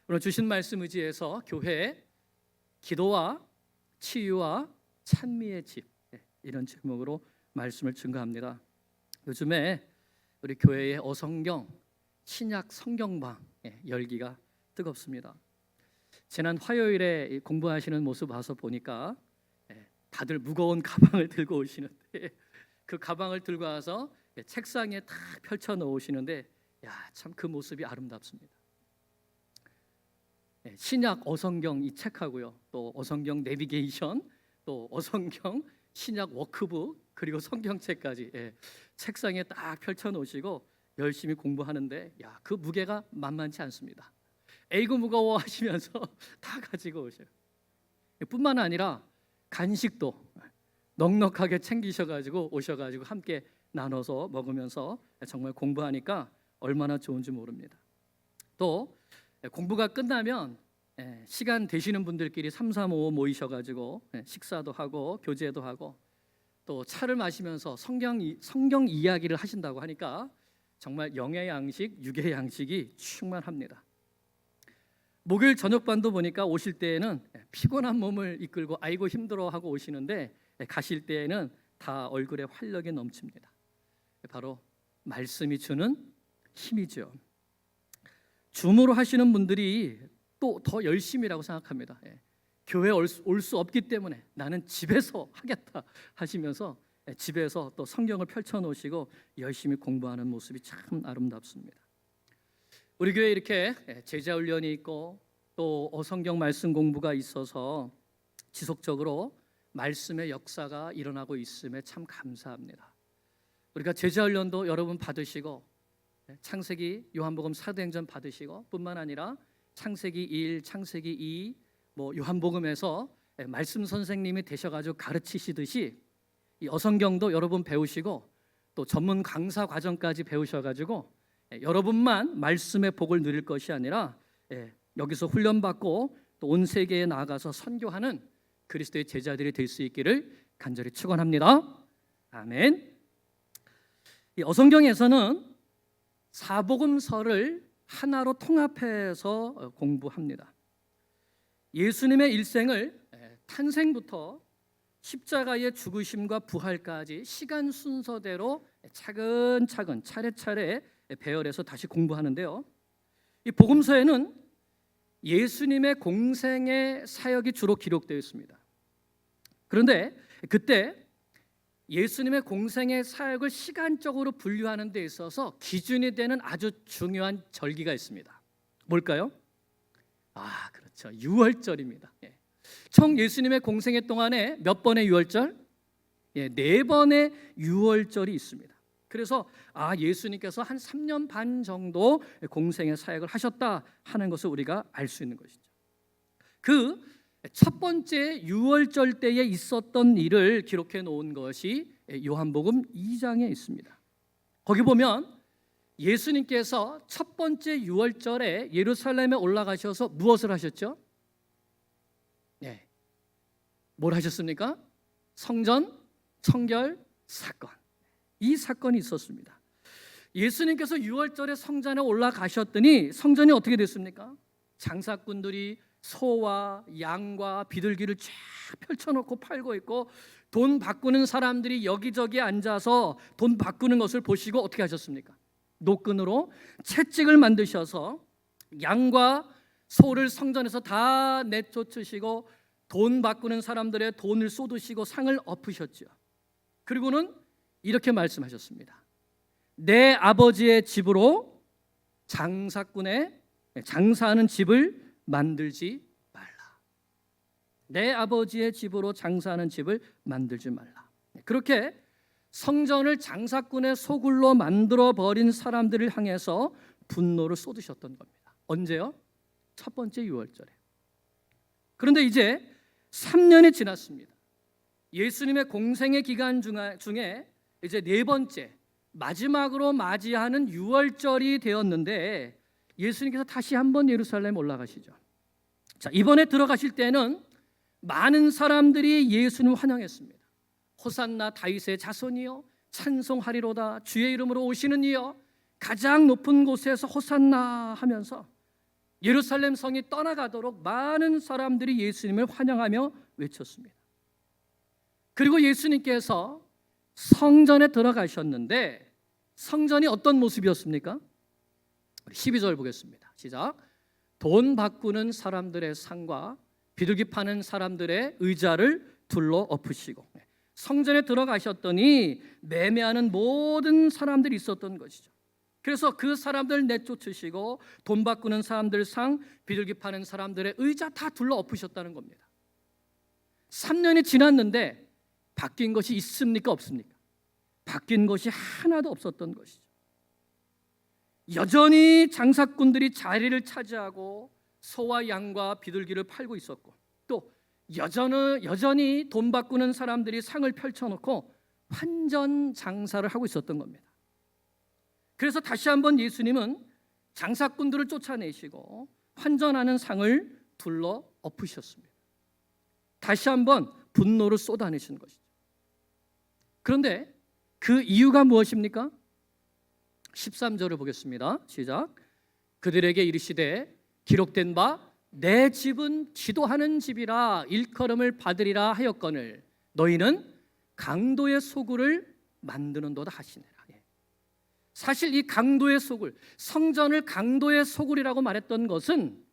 오늘 주신 말씀 의지해서 교회 기도와 치유와 찬미의 집, 이런 제목으로 말씀을 증거합니다. 요즘에 우리 교회의 어성경 신약 성경방 열기가 뜨겁습니다. 지난 화요일에 공부하시는 모습 봐서 보니까 다들 무거운 가방을 들고 오시는데 그 가방을 들고 와서 책상에 딱 펼쳐 놓으시는데 참 그 모습이 아름답습니다. 신약 어성경 이 책하고요, 또 어성경 내비게이션, 또 어성경 신약 워크북, 그리고 성경책까지 책상에 딱 펼쳐 놓으시고 열심히 공부하는데 그 무게가 만만치 않습니다. 에이구 무거워 하시면서 다 가지고 오셔요. 뿐만 아니라 간식도 넉넉하게 챙기셔가지고 오셔가지고 함께 나눠서 먹으면서 정말 공부하니까 얼마나 좋은지 모릅니다. 또 공부가 끝나면 시간 되시는 분들끼리 3, 4, 5 모이셔가지고 식사도 하고 교제도 하고 또 차를 마시면서 성경 이야기를 하신다고 하니까 정말 영의 양식, 육의 양식이 충만합니다. 목요일 저녁반도 보니까 오실 때에는 피곤한 몸을 이끌고 아이고 힘들어하고 오시는데 가실 때에는 다 얼굴에 활력이 넘칩니다. 바로 말씀이 주는 힘이죠. 줌으로 하시는 분들이 또 더 열심이라고 생각합니다. 교회 올 수 없기 때문에 나는 집에서 하겠다 하시면서 집에서 또 성경을 펼쳐 놓으시고 열심히 공부하는 모습이 참 아름답습니다. 우리 교회에 이렇게 제자 훈련이 있고 또 어성경 말씀 공부가 있어서 지속적으로 말씀의 역사가 일어나고 있음에 참 감사합니다. 우리가 제자 훈련도 여러분 받으시고 창세기, 요한복음, 사도행전 받으시고 뿐만 아니라 창세기 1, 창세기 2, 요한복음에서 말씀 선생님이 되셔가지고 가르치시듯이 이 어성경도 여러분 배우시고 또 전문 강사 과정까지 배우셔가지고 여러분만 말씀의 복을 누릴 것이 아니라 여기서 훈련받고 또 온 세계에 나아가서 선교하는 그리스도의 제자들이 될 수 있기를 간절히 축원합니다. 아멘. 이 어성경에서는 사복음서를 하나로 통합해서 공부합니다. 예수님의 일생을 탄생부터 십자가의 죽으심과 부활까지 시간 순서대로 차근차근 차례차례 배열해서 다시 공부하는데요. 이 복음서에는 예수님의 공생의 사역이 주로 기록되어 있습니다. 그런데 그때 예수님의 공생의 사역을 시간적으로 분류하는 데 있어서 기준이 되는 아주 중요한 절기가 있습니다. 뭘까요? 그렇죠. 유월절입니다. 총 예수님의 공생애 동안에 몇 번의 유월절? 4번의 유월절이 있습니다. 그래서 예수님께서 한 3년 반 정도 공생의 사역을 하셨다 하는 것을 우리가 알 수 있는 것이죠. 그 첫 번째 유월절 때에 있었던 일을 기록해 놓은 것이 요한복음 2장에 있습니다. 거기 보면 예수님께서 첫 번째 유월절에 예루살렘에 올라가셔서 무엇을 하셨죠? 뭘 하셨습니까? 성전 청결 사건. 이 사건이 있었습니다. 예수님께서 유월절에 성전에 올라가셨더니 성전이 어떻게 됐습니까? 장사꾼들이 소와 양과 비둘기를 쫙 펼쳐놓고 팔고 있고 돈 바꾸는 사람들이 여기저기 앉아서 돈 바꾸는 것을 보시고 어떻게 하셨습니까? 노끈으로 채찍을 만드셔서 양과 소를 성전에서 다 내쫓으시고 돈 바꾸는 사람들의 돈을 쏟으시고 상을 엎으셨죠. 그리고는 이렇게 말씀하셨습니다. 내 아버지의 집으로 장사하는 집을 만들지 말라. 내 아버지의 집으로 장사하는 집을 만들지 말라. 그렇게 성전을 장사꾼의 소굴로 만들어버린 사람들을 향해서 분노를 쏟으셨던 겁니다. 언제요? 첫 번째 유월절에. 그런데 이제 3년이 지났습니다. 예수님의 공생의 기간 중에 이제 4번째 마지막으로 맞이하는 유월절이 되었는데 예수님께서 다시 한번 예루살렘 올라가시죠. 자, 이번에 들어가실 때는 많은 사람들이 예수님을 환영했습니다. 호산나 다윗의 자손이여 찬송하리로다 주의 이름으로 오시는 이여 가장 높은 곳에서 호산나 하면서 예루살렘 성이 떠나가도록 많은 사람들이 예수님을 환영하며 외쳤습니다. 그리고 예수님께서 성전에 들어가셨는데 성전이 어떤 모습이었습니까? 12절 보겠습니다. 시작. 돈 바꾸는 사람들의 상과 비둘기 파는 사람들의 의자를 둘러 엎으시고, 성전에 들어가셨더니 매매하는 모든 사람들이 있었던 것이죠. 그래서 그 사람들 내쫓으시고 돈 바꾸는 사람들 상, 비둘기 파는 사람들의 의자 다 둘러 엎으셨다는 겁니다. 3년이 지났는데 바뀐 것이 있습니까? 없습니까? 바뀐 것이 하나도 없었던 것이죠. 여전히 장사꾼들이 자리를 차지하고 소와 양과 비둘기를 팔고 있었고, 또 여전히 돈 바꾸는 사람들이 상을 펼쳐놓고 환전 장사를 하고 있었던 겁니다. 그래서 다시 한번 예수님은 장사꾼들을 쫓아내시고 환전하는 상을 둘러 엎으셨습니다. 다시 한번 분노를 쏟아내신 것이죠. 그런데 그 이유가 무엇입니까? 13절을 보겠습니다. 시작. 그들에게 이르시되 기록된 바 내 집은 기도하는 집이라 일컬음을 받으리라 하였거늘 너희는 강도의 소굴을 만드는도다 하시니라. 사실 이 강도의 소굴, 성전을 강도의 소굴이라고 말했던 것은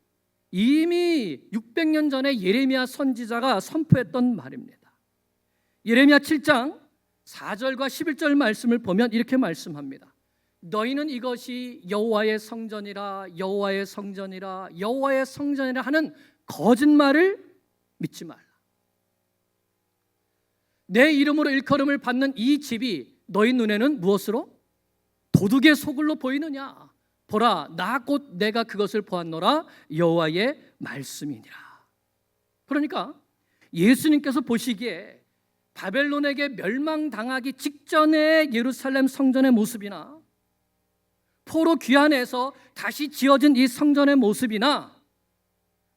이미 600년 전에 예레미야 선지자가 선포했던 말입니다. 예레미야 7장 4절과 11절 말씀을 보면 이렇게 말씀합니다. 너희는 이것이 여호와의 성전이라 여호와의 성전이라 여호와의 성전이라 하는 거짓말을 믿지 말라. 내 이름으로 일컬음을 받는 이 집이 너희 눈에는 무엇으로? 도둑의 소굴로 보이느냐? 보라, 나 곧 내가 그것을 보았노라 여호와의 말씀이니라. 그러니까 예수님께서 보시기에 바벨론에게 멸망당하기 직전의 예루살렘 성전의 모습이나 포로 귀환해서 다시 지어진 이 성전의 모습이나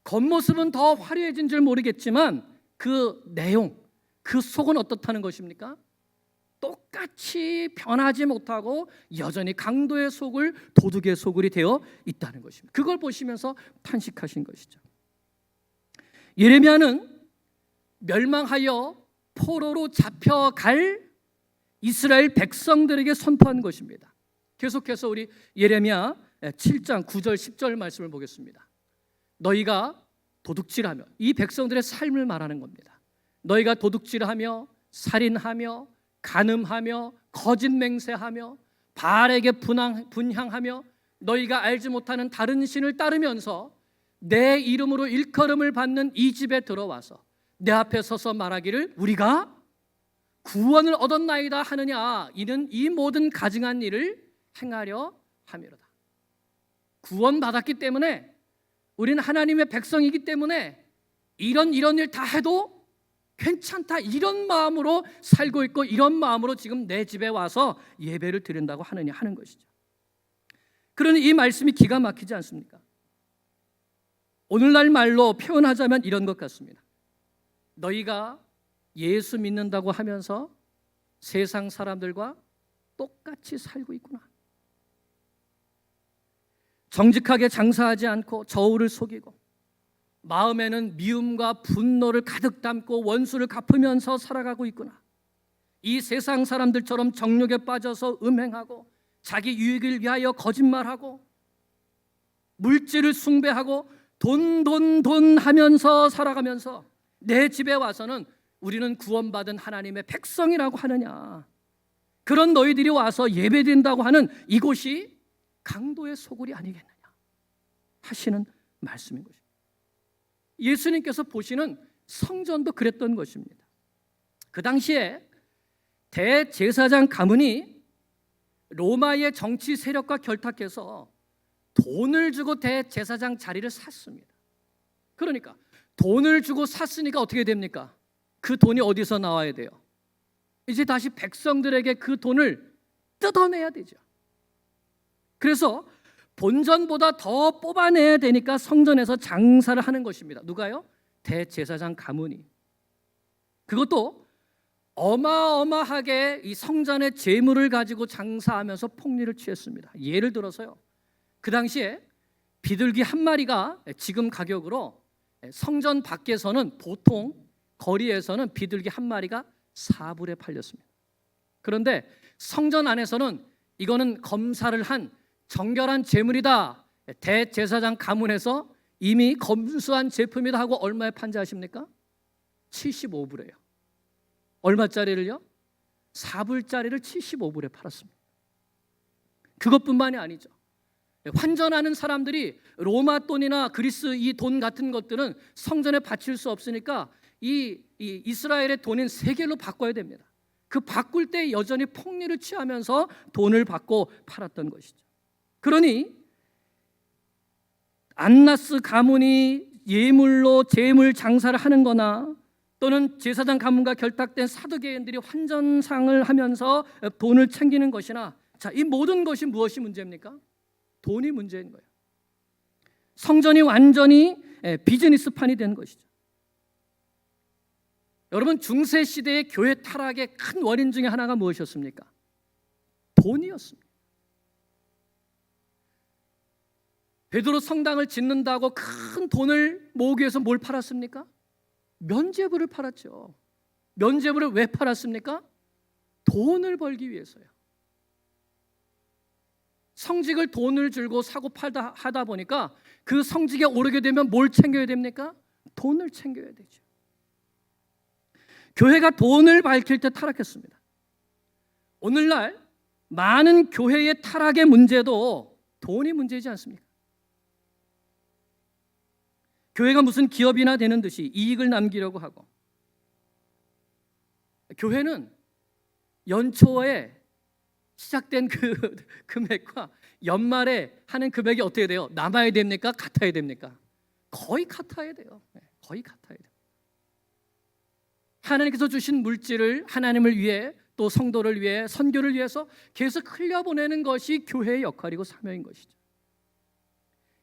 겉모습은 더 화려해진 줄 모르겠지만 그 내용, 그 속은 어떻다는 것입니까? 똑같이 변하지 못하고 여전히 강도의 속을 도둑의 소굴이 되어 있다는 것입니다. 그걸 보시면서 탄식하신 것이죠. 예레미야는 멸망하여 포로로 잡혀갈 이스라엘 백성들에게 선포한 것입니다. 계속해서 우리 예레미야 7장 9절 10절 말씀을 보겠습니다. 너희가 도둑질하며, 이 백성들의 삶을 말하는 겁니다. 너희가 도둑질하며 살인하며 간음하며 거짓 맹세하며 바알에게 분향하며 너희가 알지 못하는 다른 신을 따르면서 내 이름으로 일컬음을 받는 이 집에 들어와서 내 앞에 서서 말하기를 우리가 구원을 얻었나이다 하느냐, 이는 이 모든 가증한 일을 행하려 함이로다. 구원받았기 때문에, 우리는 하나님의 백성이기 때문에 이런 일 다 해도 괜찮다, 이런 마음으로 살고 있고 이런 마음으로 지금 내 집에 와서 예배를 드린다고 하는 것이죠. 그러니 이 말씀이 기가 막히지 않습니까? 오늘날 말로 표현하자면 이런 것 같습니다. 너희가 예수 믿는다고 하면서 세상 사람들과 똑같이 살고 있구나. 정직하게 장사하지 않고 저울을 속이고 마음에는 미움과 분노를 가득 담고 원수를 갚으면서 살아가고 있구나. 이 세상 사람들처럼 정욕에 빠져서 음행하고 자기 유익을 위하여 거짓말하고 물질을 숭배하고 돈 하면서 살아가면서 내 집에 와서는 우리는 구원받은 하나님의 백성이라고 하느냐. 그런 너희들이 와서 예배드린다고 하는 이곳이 강도의 소굴이 아니겠느냐 하시는 말씀인 것입니다. 예수님께서 보시는 성전도 그랬던 것입니다. 그 당시에 대제사장 가문이 로마의 정치 세력과 결탁해서 돈을 주고 대제사장 자리를 샀습니다. 그러니까 돈을 주고 샀으니까 어떻게 됩니까? 그 돈이 어디서 나와야 돼요? 이제 다시 백성들에게 그 돈을 뜯어내야 되죠. 그래서 본전보다 더 뽑아내야 되니까 성전에서 장사를 하는 것입니다. 누가요? 대제사장 가문이. 그것도 어마어마하게 이 성전의 재물을 가지고 장사하면서 폭리를 취했습니다. 예를 들어서요, 그 당시에 비둘기 한 마리가 지금 가격으로 성전 밖에서는 보통 거리에서는 비둘기 한 마리가 4불에 팔렸습니다. 그런데 성전 안에서는 이거는 검사를 한 정결한 제물이다, 대제사장 가문에서 이미 검수한 제품이다 하고 얼마에 판지 아십니까? 75불이에요. 얼마짜리를요? 4불짜리를 75불에 팔았습니다. 그것뿐만이 아니죠. 환전하는 사람들이 로마 돈이나 그리스 이 돈 같은 것들은 성전에 바칠 수 없으니까 이 이스라엘의 돈인 세겔로 바꿔야 됩니다. 그 바꿀 때 여전히 폭리를 취하면서 돈을 받고 팔았던 것이죠. 그러니 안나스 가문이 예물로 제물 장사를 하는 거나 또는 제사장 가문과 결탁된 사두개인들이 환전상을 하면서 돈을 챙기는 것이나, 자, 이 모든 것이 무엇이 문제입니까? 돈이 문제인 거예요. 성전이 완전히 비즈니스판이 된 것이죠. 여러분, 중세 시대의 교회 타락의 큰 원인 중에 하나가 무엇이었습니까? 돈이었습니다. 베드로 성당을 짓는다고 큰 돈을 모으기 위해서 뭘 팔았습니까? 면죄부를 팔았죠. 면죄부를 왜 팔았습니까? 돈을 벌기 위해서요. 성직을 돈을 들고 사고 팔다 하다 보니까 그 성직에 오르게 되면 뭘 챙겨야 됩니까? 돈을 챙겨야 되죠. 교회가 돈을 밝힐 때 타락했습니다. 오늘날 많은 교회의 타락의 문제도 돈이 문제이지 않습니까? 교회가 무슨 기업이나 되는 듯이 이익을 남기려고 하고, 교회는 연초에 시작된 그 금액과 연말에 하는 금액이 어떻게 돼요? 남아야 됩니까? 같아야 됩니까? 거의 같아야 돼요. 거의 같아야 돼요. 하나님께서 주신 물질을 하나님을 위해, 또 성도를 위해, 선교를 위해서 계속 흘려보내는 것이 교회의 역할이고 사명인 것이죠.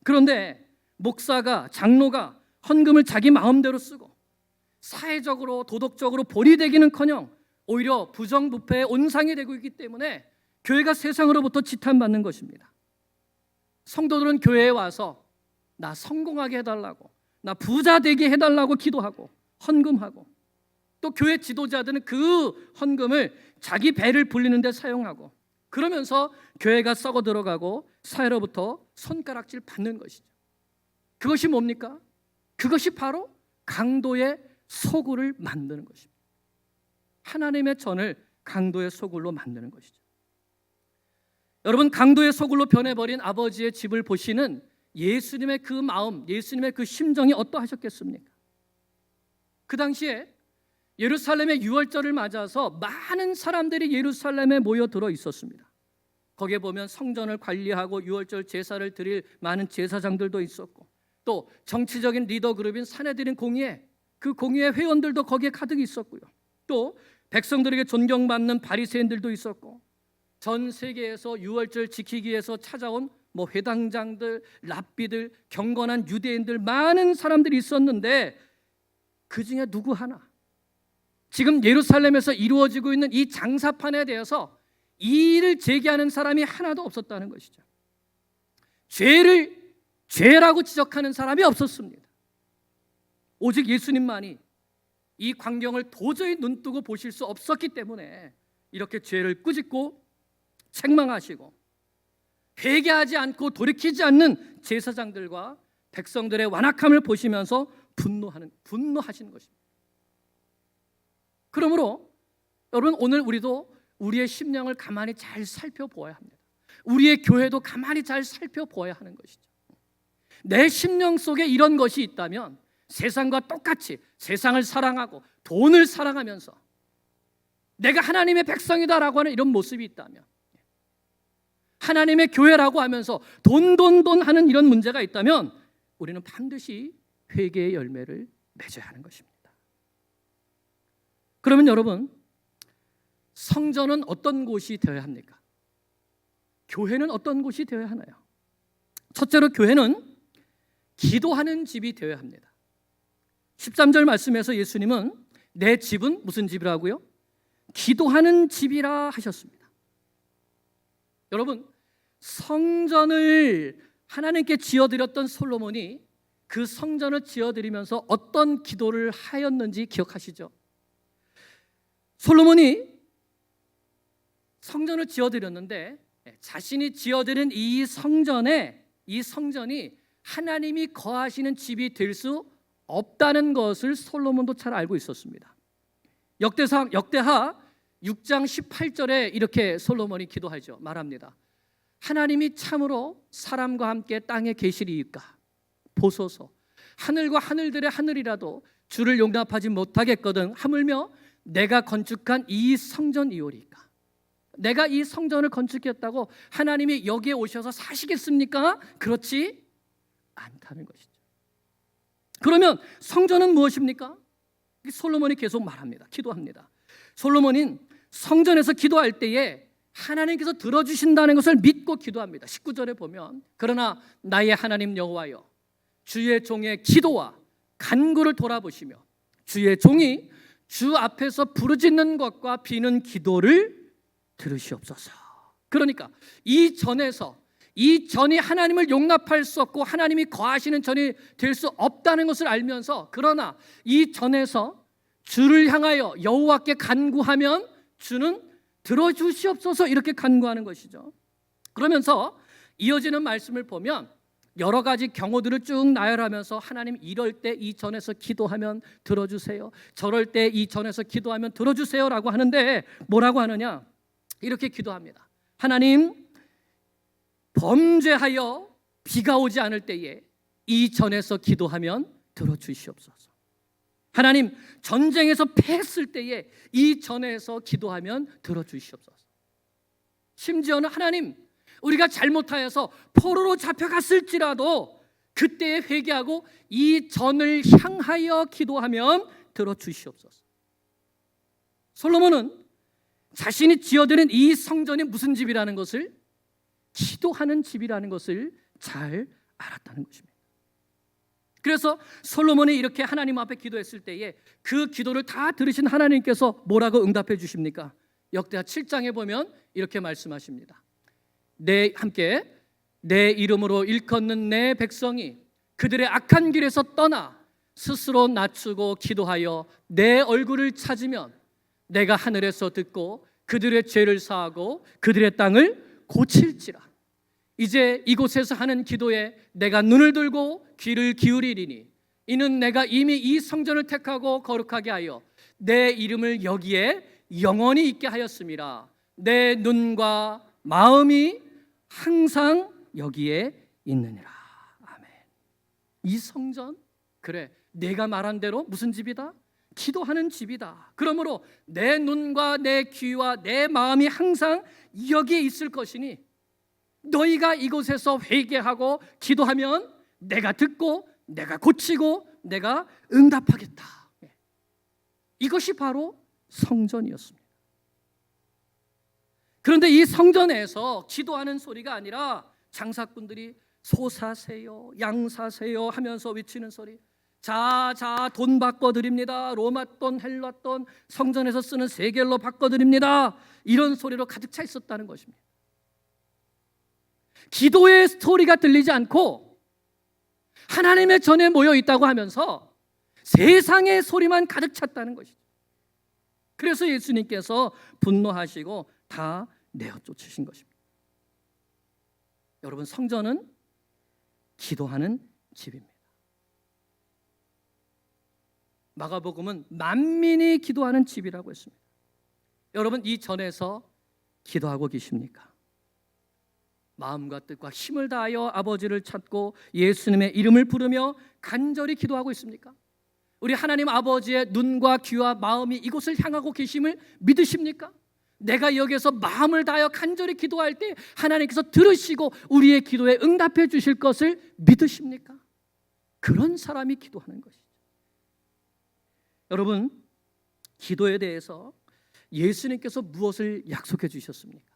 그런데 목사가, 장로가 헌금을 자기 마음대로 쓰고 사회적으로, 도덕적으로 본이 되기는커녕 오히려 부정부패의 온상이 되고 있기 때문에 교회가 세상으로부터 지탄받는 것입니다. 성도들은 교회에 와서 나 성공하게 해달라고, 나 부자 되게 해달라고 기도하고 헌금하고, 또 교회 지도자들은 그 헌금을 자기 배를 불리는 데 사용하고, 그러면서 교회가 썩어 들어가고 사회로부터 손가락질 받는 것이죠. 그것이 뭡니까? 그것이 바로 강도의 소굴을 만드는 것입니다. 하나님의 전을 강도의 소굴로 만드는 것이죠. 여러분, 강도의 소굴로 변해버린 아버지의 집을 보시는 예수님의 그 마음, 예수님의 그 심정이 어떠하셨겠습니까? 그 당시에 예루살렘의 유월절을 맞아서 많은 사람들이 예루살렘에 모여들어 있었습니다. 거기에 보면 성전을 관리하고 유월절 제사를 드릴 많은 제사장들도 있었고, 또 정치적인 리더 그룹인 사내들인 공의회, 그 공의회 회원들도 거기에 가득 있었고요. 또 백성들에게 존경받는 바리새인들도 있었고, 전 세계에서 유월절 지키기 위해서 찾아온 회당장들, 랍비들, 경건한 유대인들, 많은 사람들이 있었는데 그 중에 누구 하나, 지금 예루살렘에서 이루어지고 있는 이 장사판에 대해서 이의를 제기하는 사람이 하나도 없었다는 것이죠. 죄를 죄라고 지적하는 사람이 없었습니다. 오직 예수님만이 이 광경을 도저히 눈뜨고 보실 수 없었기 때문에 이렇게 죄를 꾸짖고 책망하시고, 회개하지 않고 돌이키지 않는 제사장들과 백성들의 완악함을 보시면서 분노하시는 것입니다. 그러므로 여러분, 오늘 우리도 우리의 심령을 가만히 잘 살펴보아야 합니다. 우리의 교회도 가만히 잘 살펴보아야 하는 것이죠. 내 심령 속에 이런 것이 있다면 세상과 똑같이 세상을 사랑하고 돈을 사랑하면서 내가 하나님의 백성이다라고 하는 이런 모습이 있다면, 하나님의 교회라고 하면서 돈 하는 이런 문제가 있다면 우리는 반드시 회개의 열매를 맺어야 하는 것입니다. 그러면 여러분, 성전은 어떤 곳이 되어야 합니까? 교회는 어떤 곳이 되어야 하나요? 첫째로 교회는 기도하는 집이 되어야 합니다. 13절 말씀에서 예수님은 내 집은 무슨 집이라고요? 기도하는 집이라 하셨습니다. 여러분, 성전을 하나님께 지어드렸던 솔로몬이 그 성전을 지어드리면서 어떤 기도를 하였는지 기억하시죠? 솔로몬이 성전을 지어드렸는데 자신이 지어드린 이 성전이 하나님이 거하시는 집이 될 수 없다는 것을 솔로몬도 잘 알고 있었습니다. 역대하 6장 18절에 이렇게 솔로몬이 기도하죠. 말합니다. 하나님이 참으로 사람과 함께 땅에 계시리이까 보소서. 하늘과 하늘들의 하늘이라도 주를 용납하지 못하겠거든 하물며 내가 건축한 이 성전이오리까. 내가 이 성전을 건축했다고 하나님이 여기에 오셔서 사시겠습니까? 그렇지 않다는 것이죠. 그러면 성전은 무엇입니까? 솔로몬이 계속 말합니다. 기도합니다. 솔로몬은 성전에서 기도할 때에 하나님께서 들어주신다는 것을 믿고 기도합니다. 19절에 보면 그러나 나의 하나님 여호와여 주의 종의 기도와 간구를 돌아보시며 주의 종이 주 앞에서 부르짖는 것과 비는 기도를 들으시옵소서. 그러니까 이 전이 하나님을 용납할 수 없고 하나님이 거하시는 전이 될 수 없다는 것을 알면서 그러나 이 전에서 주를 향하여 여호와께 간구하면 주는 들어주시옵소서 이렇게 간구하는 것이죠. 그러면서 이어지는 말씀을 보면 여러 가지 경우들을 쭉 나열하면서 하나님 이럴 때 이 전에서 기도하면 들어주세요. 저럴 때 이 전에서 기도하면 들어주세요라고 하는데 뭐라고 하느냐? 이렇게 기도합니다. 하나님 범죄하여 비가 오지 않을 때에 이 전에서 기도하면 들어주시옵소서. 하나님 전쟁에서 패했을 때에 이 전에서 기도하면 들어주시옵소서. 심지어는 하나님 우리가 잘못하여서 포로로 잡혀갔을지라도 그때에 회개하고 이 전을 향하여 기도하면 들어주시옵소서. 솔로몬은 자신이 지어드린 이 성전이 무슨 집이라는 것을 기도하는 집이라는 것을 잘 알았다는 것입니다. 그래서 솔로몬이 이렇게 하나님 앞에 기도했을 때에 그 기도를 다 들으신 하나님께서 뭐라고 응답해 주십니까? 역대하 7장에 보면 이렇게 말씀하십니다. 함께 내 이름으로 일컫는 내 백성이 그들의 악한 길에서 떠나 스스로 낮추고 기도하여 내 얼굴을 찾으면 내가 하늘에서 듣고 그들의 죄를 사하고 그들의 땅을 고칠지라. 이제 이곳에서 하는 기도에 내가 눈을 들고 귀를 기울이리니 이는 내가 이미 이 성전을 택하고 거룩하게 하여 내 이름을 여기에 영원히 있게 하였음이라. 내 눈과 마음이 항상 여기에 있느니라. 아멘. 이 성전, 그래 내가 말한 대로 무슨 집이다? 기도하는 집이다. 그러므로 내 눈과 내 귀와 내 마음이 항상 여기에 있을 것이니 너희가 이곳에서 회개하고 기도하면 내가 듣고 내가 고치고 내가 응답하겠다. 이것이 바로 성전이었습니다. 그런데 이 성전에서 기도하는 소리가 아니라 장사꾼들이 소 사세요, 양 사세요 하면서 외치는 소리. 자, 돈 바꿔드립니다. 로마 돈, 헬라 돈, 성전에서 쓰는 세겔로 바꿔드립니다. 이런 소리로 가득 차 있었다는 것입니다. 기도의 스토리가 들리지 않고 하나님의 전에 모여 있다고 하면서 세상의 소리만 가득 찼다는 것이죠. 그래서 예수님께서 분노하시고 다 내어 쫓으신 것입니다. 여러분, 성전은 기도하는 집입니다. 마가복음은 만민이 기도하는 집이라고 했습니다. 여러분, 이 전에서 기도하고 계십니까? 마음과 뜻과 힘을 다하여 아버지를 찾고 예수님의 이름을 부르며 간절히 기도하고 있습니까? 우리 하나님 아버지의 눈과 귀와 마음이 이곳을 향하고 계심을 믿으십니까? 내가 여기에서 마음을 다하여 간절히 기도할 때 하나님께서 들으시고 우리의 기도에 응답해 주실 것을 믿으십니까? 그런 사람이 기도하는 것이죠. 여러분, 기도에 대해서 예수님께서 무엇을 약속해 주셨습니까?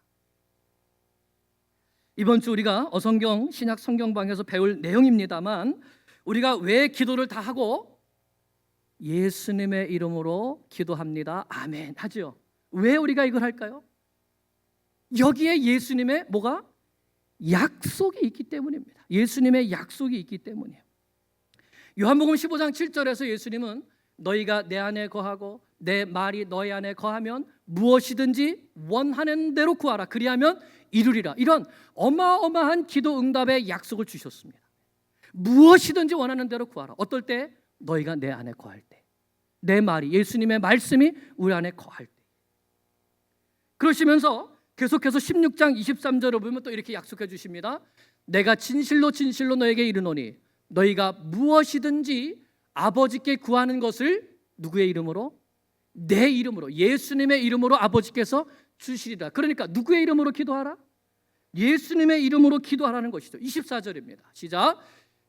이번 주 우리가 어성경 신약 성경방에서 배울 내용입니다만 우리가 왜 기도를 다 하고 예수님의 이름으로 기도합니다. 아멘 하죠. 왜 우리가 이걸 할까요? 여기에 예수님의 뭐가? 약속이 있기 때문입니다. 예수님의 약속이 있기 때문이에요. 요한복음 15장 7절에서 예수님은 너희가 내 안에 거하고 내 말이 너희 안에 거하면 무엇이든지 원하는 대로 구하라 그리하면 이루리라. 이런 어마어마한 기도 응답의 약속을 주셨습니다. 무엇이든지 원하는 대로 구하라. 어떨 때? 너희가 내 안에 거할 때, 내 말이, 예수님의 말씀이 우리 안에 거할 때. 그러시면서 계속해서 16장 23절을 보면 또 이렇게 약속해 주십니다. 내가 진실로 진실로 너에게 이르노니 너희가 무엇이든지 아버지께 구하는 것을 누구의 이름으로? 내 이름으로, 예수님의 이름으로 아버지께서 주시리라. 그러니까 누구의 이름으로 기도하라? 예수님의 이름으로 기도하라는 것이죠. 24절입니다. 시작.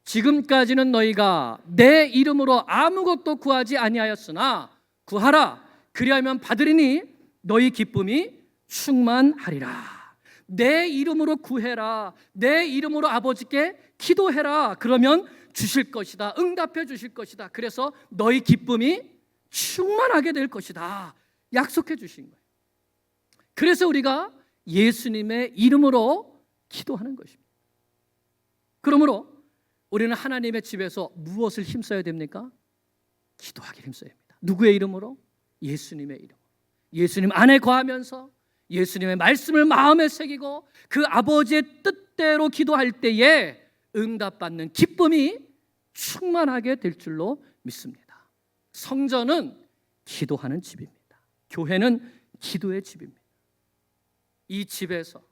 지금까지는 너희가 내 이름으로 아무것도 구하지 아니하였으나 구하라 그리하면 받으리니 너희 기쁨이 충만하리라. 내 이름으로 구해라. 내 이름으로 아버지께 기도해라. 그러면 주실 것이다. 응답해 주실 것이다. 그래서 너희 기쁨이 충만하게 될 것이다. 약속해 주신 거예요. 그래서 우리가 예수님의 이름으로 기도하는 것입니다. 그러므로 우리는 하나님의 집에서 무엇을 힘써야 됩니까? 기도하기를 힘써야 합니다. 누구의 이름으로? 예수님의 이름으로. 예수님 안에 거하면서 예수님의 말씀을 마음에 새기고 그 아버지의 뜻대로 기도할 때에 응답받는 기쁨이 충만하게 될 줄로 믿습니다. 성전은 기도하는 집입니다. 교회는 기도의 집입니다. 이 집에서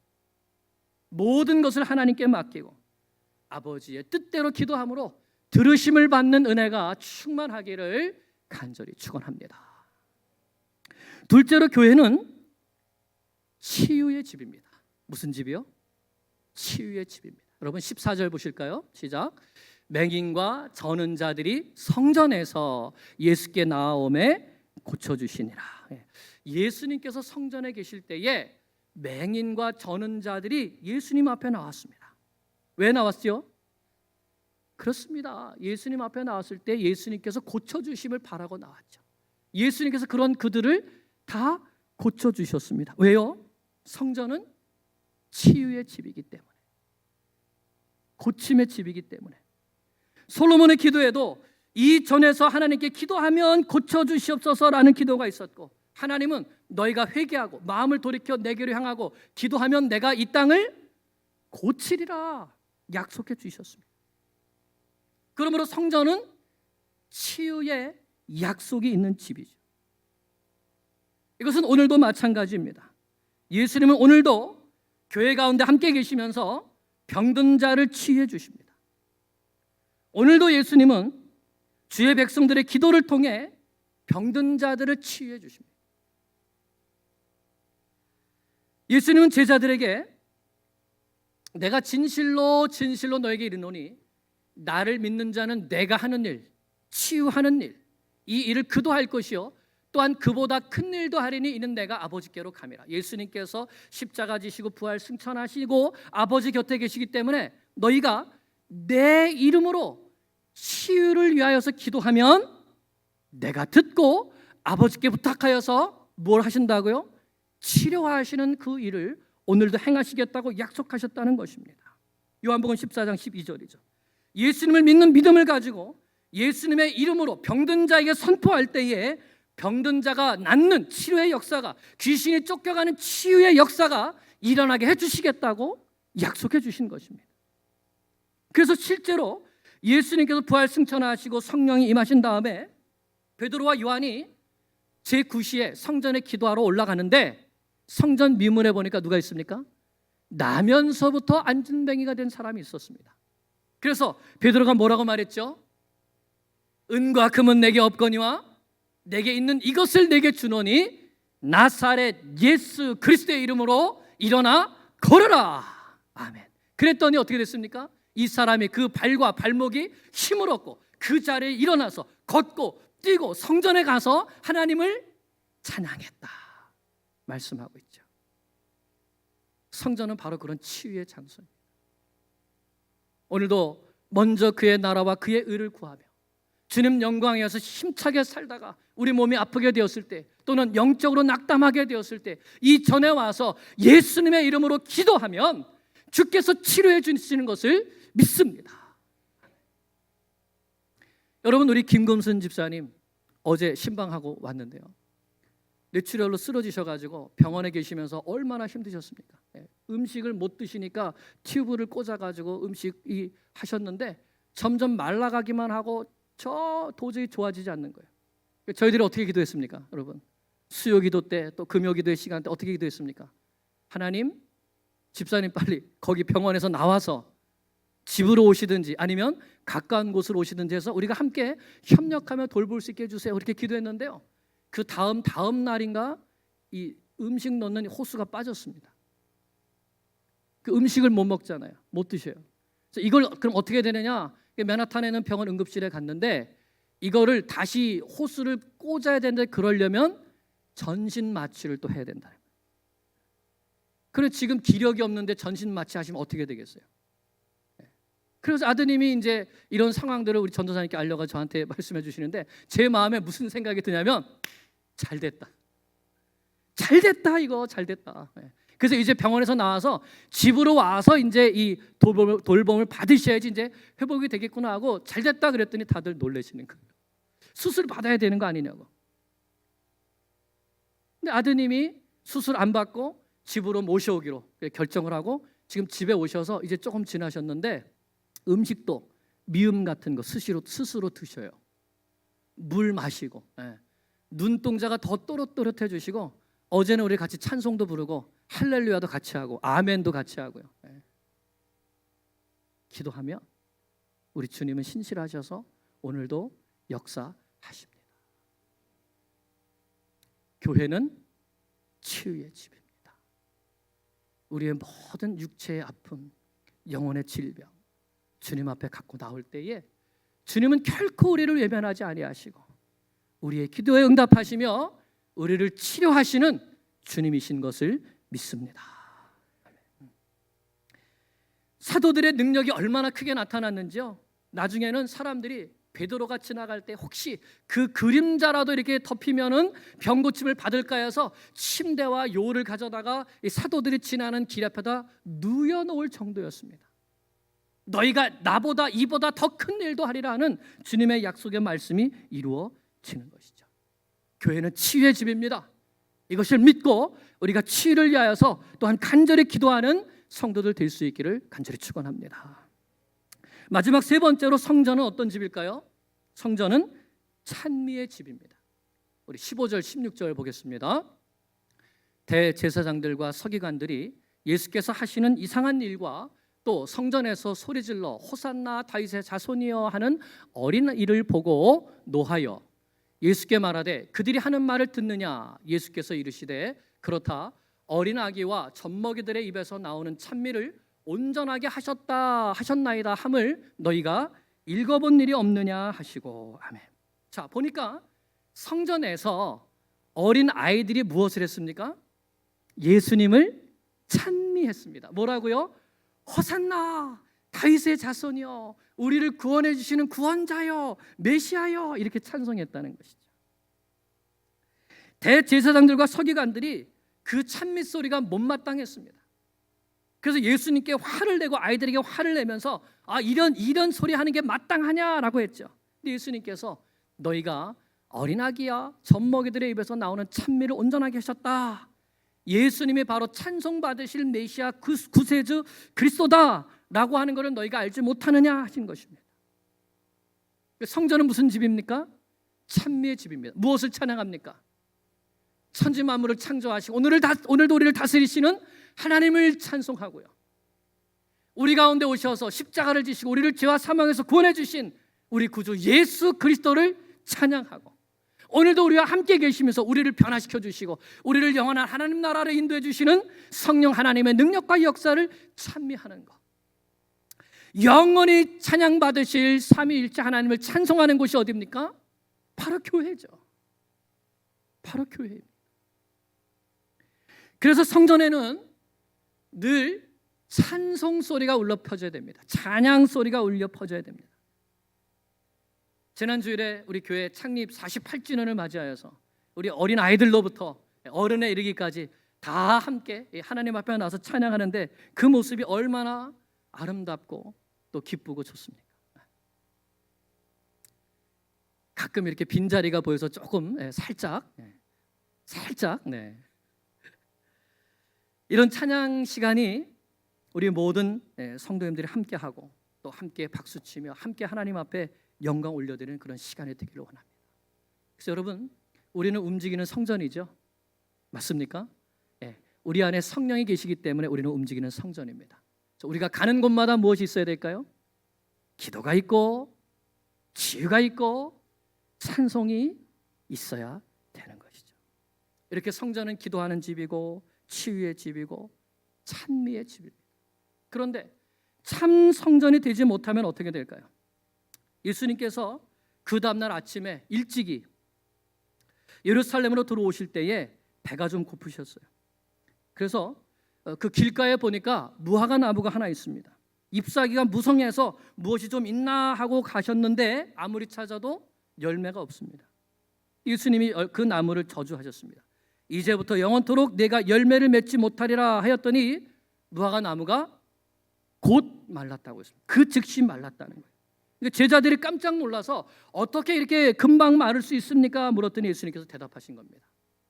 모든 것을 하나님께 맡기고 아버지의 뜻대로 기도함으로 들으심을 받는 은혜가 충만하기를 간절히 축원합니다. 둘째로 교회는 치유의 집입니다. 무슨 집이요? 치유의 집입니다. 여러분 14절 보실까요? 시작. 맹인과 저는 자들이 성전에서 예수께 나아오매 고쳐주시니라. 예수님께서 성전에 계실 때에 맹인과 저는 자들이 예수님 앞에 나왔습니다. 왜 나왔어요? 그렇습니다. 예수님 앞에 나왔을 때 예수님께서 고쳐주심을 바라고 나왔죠. 예수님께서 그런 그들을 다 고쳐주셨습니다. 왜요? 성전은 치유의 집이기 때문에, 고침의 집이기 때문에. 솔로몬의 기도에도 이 전에서 하나님께 기도하면 고쳐주시옵소서라는 기도가 있었고, 하나님은 너희가 회개하고 마음을 돌이켜 내게로 향하고 기도하면 내가 이 땅을 고치리라 약속해 주셨습니다. 그러므로 성전은 치유의 약속이 있는 집이죠. 이것은 오늘도 마찬가지입니다. 예수님은 오늘도 교회 가운데 함께 계시면서 병든 자를 치유해 주십니다. 오늘도 예수님은 주의 백성들의 기도를 통해 병든 자들을 치유해 주십니다. 예수님은 제자들에게 내가 진실로 진실로 너에게 이르노니 나를 믿는 자는 내가 하는 일, 치유하는 일, 이 일을 그도 할 것이요 또한 그보다 큰 일도 하리니 이는 내가 아버지께로 감이라. 예수님께서 십자가 지시고 부활 승천하시고 아버지 곁에 계시기 때문에 너희가 내 이름으로 치유를 위하여서 기도하면 내가 듣고 아버지께 부탁하여서 뭘 하신다고요? 치료하시는 그 일을 오늘도 행하시겠다고 약속하셨다는 것입니다. 요한복음 14장 12절이죠. 예수님을 믿는 믿음을 가지고 예수님의 이름으로 병든 자에게 선포할 때에 병든 자가 낫는 치료의 역사가, 귀신이 쫓겨가는 치유의 역사가 일어나게 해주시겠다고 약속해 주신 것입니다. 그래서 실제로 예수님께서 부활 승천하시고 성령이 임하신 다음에 베드로와 요한이 제9시에 성전에 기도하러 올라가는데 성전 미문에 보니까 누가 있습니까? 나면서부터 안진뱅이가 된 사람이 있었습니다. 그래서 베드로가 뭐라고 말했죠? 은과 금은 내게 없거니와 내게 있는 이것을 내게 주노니 나사렛 예수 그리스도의 이름으로 일어나 걸어라. 아멘. 그랬더니 어떻게 됐습니까? 이 사람이 그 발과 발목이 힘을 얻고 그 자리에 일어나서 걷고 뛰고 성전에 가서 하나님을 찬양했다 말씀하고 있죠. 성전은 바로 그런 치유의 장소입니다. 오늘도 먼저 그의 나라와 그의 의를 구하며 주님 영광에서 힘차게 살다가 우리 몸이 아프게 되었을 때 또는 영적으로 낙담하게 되었을 때 이 전에 와서 예수님의 이름으로 기도하면 주께서 치료해 주시는 것을 믿습니다. 여러분, 우리 김금순 집사님 어제 신방하고 왔는데요, 뇌출혈로 쓰러지셔가지고 병원에 계시면서 얼마나 힘드셨습니까? 음식을 못 드시니까 튜브를 꽂아가지고 음식이 하셨는데 점점 말라가기만 하고 도저히 좋아지지 않는 거예요. 저희들이 어떻게 기도했습니까, 여러분? 수요기도 때, 또 금요기도의 시간 때 어떻게 기도했습니까? 하나님, 집사님 빨리 거기 병원에서 나와서 집으로 오시든지 아니면 가까운 곳으로 오시든지 해서 우리가 함께 협력하며 돌볼 수 있게 해주세요. 그렇게 기도했는데요, 그 다음 날인가 이 음식 넣는 호수가 빠졌습니다. 그 음식을 못 먹잖아요. 못 드셔요. 그래서 이걸 그럼 어떻게 되느냐? 맨하탄에 있는 병원 응급실에 갔는데 이거를 다시 호수를 꽂아야 되는데 그러려면 전신 마취를 또 해야 된다. 그래 지금 기력이 없는데 전신 마취 하시면 어떻게 되겠어요? 그래서 아드님이 이제 이런 상황들을 우리 전도사님께 알려가 저한테 말씀해 주시는데 제 마음에 무슨 생각이 드냐면 잘됐다. 잘됐다, 이거 잘됐다. 그래서 이제 병원에서 나와서 집으로 와서 이제 이 돌봄을 받으셔야지 이제 회복이 되겠구나 하고 잘됐다 그랬더니 다들 놀라시는 거예요. 수술 받아야 되는 거 아니냐고. 근데 아드님이 수술 안 받고 집으로 모셔오기로 결정을 하고 지금 집에 오셔서 이제 조금 지나셨는데 음식도 미음 같은 거 스스로 드셔요. 물 마시고, 눈동자가 더 또렷또렷해지시고 어제는 우리 같이 찬송도 부르고 할렐루야도 같이 하고 아멘도 같이 하고요. 기도하면 우리 주님은 신실하셔서 오늘도 역사하십니다. 교회는 치유의 집입니다. 우리의 모든 육체의 아픔, 영혼의 질병 주님 앞에 갖고 나올 때에 주님은 결코 우리를 외면하지 아니하시고 우리의 기도에 응답하시며 우리를 치료하시는 주님이신 것을 믿습니다. 사도들의 능력이 얼마나 크게 나타났는지요, 나중에는 사람들이 베드로가 지나갈 때 혹시 그 그림자라도 이렇게 덮이면은 병고침을 받을까 해서 침대와 요를 가져다가 이 사도들이 지나는 길 앞에다 누워놓을 정도였습니다. 너희가 나보다 이보다 더 큰 일도 하리라 하는 주님의 약속의 말씀이 이루어지는 것이죠. 교회는 치유의 집입니다. 이것을 믿고 우리가 치유를 위하여서 또한 간절히 기도하는 성도들 될 수 있기를 간절히 축원합니다. 마지막 세 번째로 성전은 어떤 집일까요? 성전은 찬미의 집입니다. 우리 15절 16절 보겠습니다. 대제사장들과 서기관들이 예수께서 하시는 이상한 일과 또 성전에서 소리질러 호산나 다윗의 자손이여 하는 어린이를 보고 노하여 예수께 말하되 그들이 하는 말을 듣느냐? 예수께서 이르시되 그렇다. 어린 아기와 젖먹이들의 입에서 나오는 찬미를 온전하게 하셨나이다 함을 너희가 읽어본 일이 없느냐 하시고. 아멘. 자, 보니까 성전에서 어린 아이들이 무엇을 했습니까? 예수님을 찬미했습니다. 뭐라고요? 호산나 다윗의 자손이여, 우리를 구원해 주시는 구원자여, 메시아여, 이렇게 찬송했다는 것이죠. 대제사장들과 서기관들이 그 찬미 소리가 못마땅했습니다. 그래서 예수님께 화를 내고 아이들에게 화를 내면서 이런 소리 하는 게 마땅하냐라고 했죠. 근데 예수님께서 너희가 어린아기야 젖먹이들의 입에서 나오는 찬미를 온전하게 하셨다. 예수님이 바로 찬송받으실 메시아 구세주 그리스도다라고 하는 것을 너희가 알지 못하느냐 하신 것입니다. 성전은 무슨 집입니까? 찬미의 집입니다. 무엇을 찬양합니까? 천지 만물을 창조하시고 오늘도 우리를 다스리시는 하나님을 찬송하고요, 우리 가운데 오셔서 십자가를 지시고 우리를 죄와 사망에서 구원해 주신 우리 구주 예수 그리스도를 찬양하고 오늘도 우리와 함께 계시면서 우리를 변화시켜 주시고 우리를 영원한 하나님 나라로 인도해 주시는 성령 하나님의 능력과 역사를 찬미하는 것, 영원히 찬양받으실 삼위일체 하나님을 찬송하는 곳이 어디입니까? 바로 교회죠. 바로 교회입니다. 그래서 성전에는 늘 찬송 소리가 울려 퍼져야 됩니다. 찬양 소리가 울려 퍼져야 됩니다. 지난주일에 우리 교회 창립 48주년을 맞이하여서 우리 어린 아이들로부터 어른에 이르기까지 다 함께 하나님 앞에 나와서 찬양하는데 그 모습이 얼마나 아름답고 또 기쁘고 좋습니까? 가끔 이렇게 빈자리가 보여서 조금 살짝 이런 찬양 시간이 우리 모든 성도님들이 함께하고 또 함께 박수치며 함께 하나님 앞에 영광 올려드리는 그런 시간이 되기를 원합니다. 그래서 여러분, 우리는 움직이는 성전이죠. 맞습니까? 우리 안에 성령이 계시기 때문에 우리는 움직이는 성전입니다. 우리가 가는 곳마다 무엇이 있어야 될까요? 기도가 있고 치유가 있고 찬송이 있어야 되는 것이죠. 이렇게 성전은 기도하는 집이고 치유의 집이고 찬미의 집입니다. 그런데 참 성전이 되지 못하면 어떻게 될까요? 예수님께서 그 다음날 아침에 일찍이 예루살렘으로 들어오실 때에 배가 좀 고프셨어요. 그래서 그 길가에 보니까 무화과 나무가 하나 있습니다. 잎사귀가 무성해서 무엇이 좀 있나 하고 가셨는데 아무리 찾아도 열매가 없습니다. 예수님이 그 나무를 저주하셨습니다. 이제부터 영원토록 내가 열매를 맺지 못하리라 하였더니 무화과 나무가 곧 말랐다고 했습니다. 그 즉시 말랐다는 거예요. 그러니까 제자들이 깜짝 놀라서 어떻게 이렇게 금방 마를 수 있습니까? 물었더니 예수님께서 대답하신 겁니다.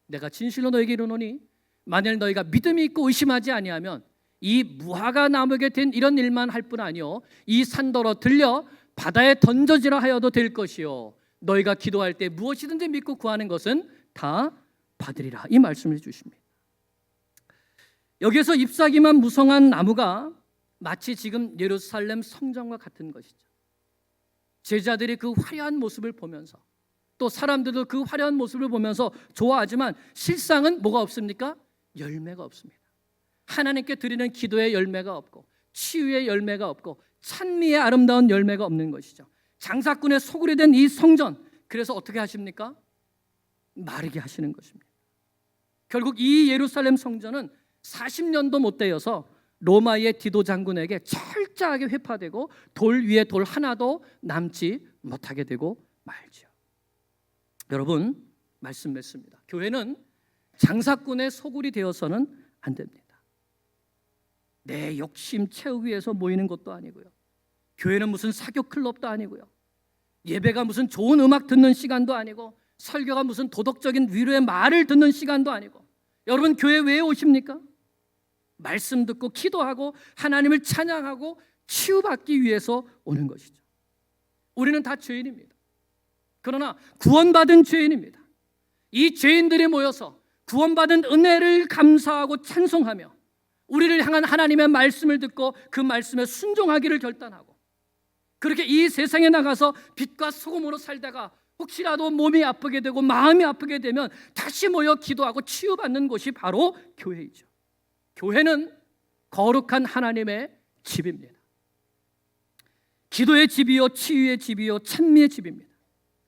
내가 진실로 너에게 이르노니 만일 너희가 믿음이 있고 의심하지 아니하면 이 무화과 나무에게 된 이런 일만 할 뿐 아니요 이 산더러 들려 바다에 던져지라 하여도 될 것이요 너희가 기도할 때 무엇이든지 믿고 구하는 것은 다 받으리라. 이 말씀을 주십니다. 여기에서 잎사귀만 무성한 나무가 마치 지금 예루살렘 성전과 같은 것이죠. 제자들이 그 화려한 모습을 보면서 또 사람들도 그 화려한 모습을 보면서 좋아하지만 실상은 뭐가 없습니까? 열매가 없습니다. 하나님께 드리는 기도의 열매가 없고 치유의 열매가 없고 찬미의 아름다운 열매가 없는 것이죠. 장사꾼의 소굴이 된 이 성전, 그래서 어떻게 하십니까? 마르게 하시는 것입니다. 결국 이 예루살렘 성전은 40년도 못 되어서 로마의 디도 장군에게 철저하게 회파되고 돌 위에 돌 하나도 남지 못하게 되고 말죠. 여러분, 말씀 맺습니다. 교회는 장사꾼의 소굴이 되어서는 안 됩니다. 내 욕심 채우기 위해서 모이는 것도 아니고요. 교회는 무슨 사교 클럽도 아니고요. 예배가 무슨 좋은 음악 듣는 시간도 아니고 설교가 무슨 도덕적인 위로의 말을 듣는 시간도 아니고. 여러분, 교회 왜 오십니까? 말씀 듣고 기도하고 하나님을 찬양하고 치유받기 위해서 오는 것이죠. 우리는 다 죄인입니다. 그러나 구원받은 죄인입니다. 이 죄인들이 모여서 구원받은 은혜를 감사하고 찬송하며 우리를 향한 하나님의 말씀을 듣고 그 말씀에 순종하기를 결단하고 그렇게 이 세상에 나가서 빛과 소금으로 살다가 혹시라도 몸이 아프게 되고 마음이 아프게 되면 다시 모여 기도하고 치유받는 곳이 바로 교회이죠. 교회는 거룩한 하나님의 집입니다. 기도의 집이요 치유의 집이요 찬미의 집입니다.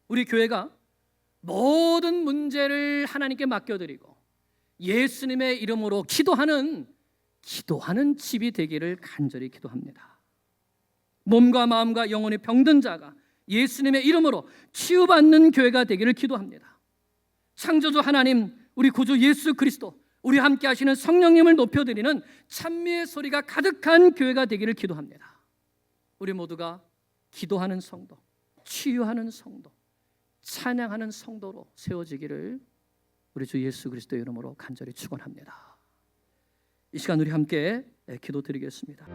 우리 교회가 모든 문제를 하나님께 맡겨드리고 예수님의 이름으로 기도하는 집이 되기를 간절히 기도합니다. 몸과 마음과 영혼이 병든 자가 예수님의 이름으로 치유받는 교회가 되기를 기도합니다. 창조주 하나님, 우리 구주 예수 그리스도, 우리 함께 하시는 성령님을 높여드리는 찬미의 소리가 가득한 교회가 되기를 기도합니다. 우리 모두가 기도하는 성도, 치유하는 성도, 찬양하는 성도로 세워지기를 우리 주 예수 그리스도의 이름으로 간절히 축원합니다. 이 시간 우리 함께 기도드리겠습니다.